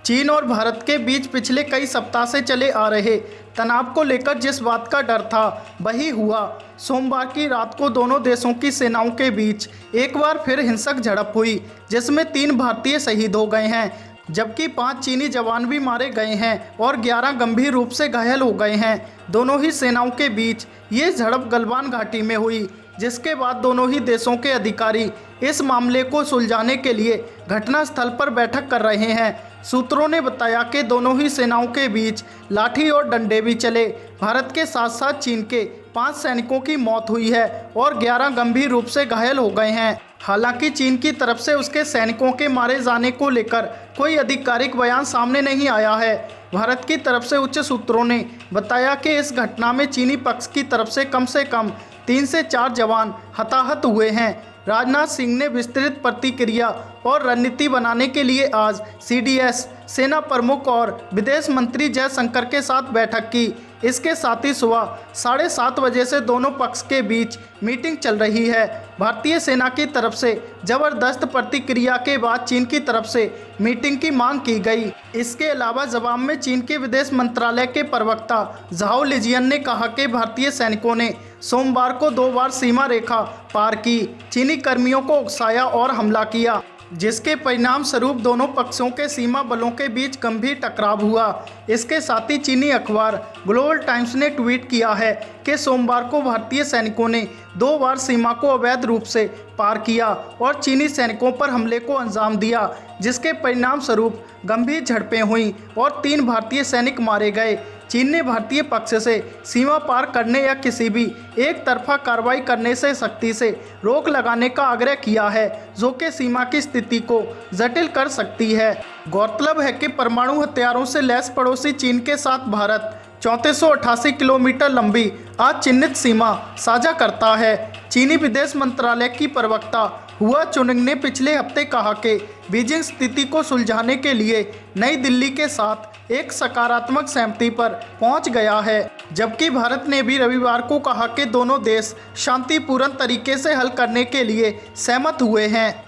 चीन और भारत के बीच पिछले कई सप्ताह से चले आ रहे तनाव को लेकर जिस बात का डर था वही हुआ। सोमवार की रात को दोनों देशों की सेनाओं के बीच एक बार फिर हिंसक झड़प हुई, जिसमें 3 भारतीय शहीद हो गए हैं, जबकि 5 चीनी जवान भी मारे गए हैं और 11 गंभीर रूप से घायल हो गए हैं। दोनों ही सेनाओं के बीच ये झड़प गलवान घाटी में हुई, जिसके बाद दोनों ही देशों के अधिकारी इस मामले को सुलझाने के लिए घटनास्थल पर बैठक कर रहे हैं। सूत्रों ने बताया कि दोनों ही सेनाओं के बीच लाठी और डंडे भी चले। भारत के साथ साथ चीन के 5 सैनिकों की मौत हुई है और 11 गंभीर रूप से घायल हो गए हैं। हालांकि चीन की तरफ से उसके सैनिकों के मारे जाने को लेकर कोई आधिकारिक बयान सामने नहीं आया है। भारत की तरफ से उच्च सूत्रों ने बताया कि इस घटना में चीनी पक्ष की तरफ से कम 3 से 4 जवान हताहत हुए हैं। राजनाथ सिंह ने विस्तृत प्रतिक्रिया और रणनीति बनाने के लिए आज सीडीएस, सेना प्रमुख और विदेश मंत्री जयशंकर के साथ बैठक की। इसके साथ ही सुबह 7:30 बजे से दोनों पक्ष के बीच मीटिंग चल रही है। भारतीय सेना की तरफ से जबरदस्त प्रतिक्रिया के बाद चीन की तरफ से मीटिंग की मांग की गई। इसके अलावा जवाब में चीन के विदेश मंत्रालय के प्रवक्ता झाओ लिजियन ने कहा कि भारतीय सैनिकों ने सोमवार को 2 बार सीमा रेखा पार की, चीनी कर्मियों को उकसाया और हमला किया, जिसके परिणाम स्वरूप दोनों पक्षों के सीमा बलों के बीच गंभीर टकराव हुआ। इसके साथ ही चीनी अखबार ग्लोबल टाइम्स ने ट्वीट किया है कि सोमवार को भारतीय सैनिकों ने 2 बार सीमा को अवैध रूप से पार किया और चीनी सैनिकों पर हमले को अंजाम दिया, जिसके परिणाम स्वरूप गंभीर झड़पें हुई और 3 भारतीय सैनिक मारे गए। चीन ने भारतीय पक्ष से सीमा पार करने या किसी भी एक तरफा कार्रवाई करने से सख्ती से रोक लगाने का आग्रह किया है, जो कि सीमा की स्थिति को जटिल कर सकती है। गौरतलब है कि परमाणु हथियारों से लैस पड़ोसी चीन के साथ भारत 3488 किलोमीटर लंबी अचिह्नित सीमा साझा करता है। चीनी विदेश मंत्रालय की प्रवक्ता हुआ चुनिंग ने पिछले हफ्ते कहा कि बीजिंग स्थिति को सुलझाने के लिए नई दिल्ली के साथ एक सकारात्मक सहमति पर पहुंच गया है, जबकि भारत ने भी रविवार को कहा कि दोनों देश शांतिपूर्ण तरीके से हल करने के लिए सहमत हुए हैं।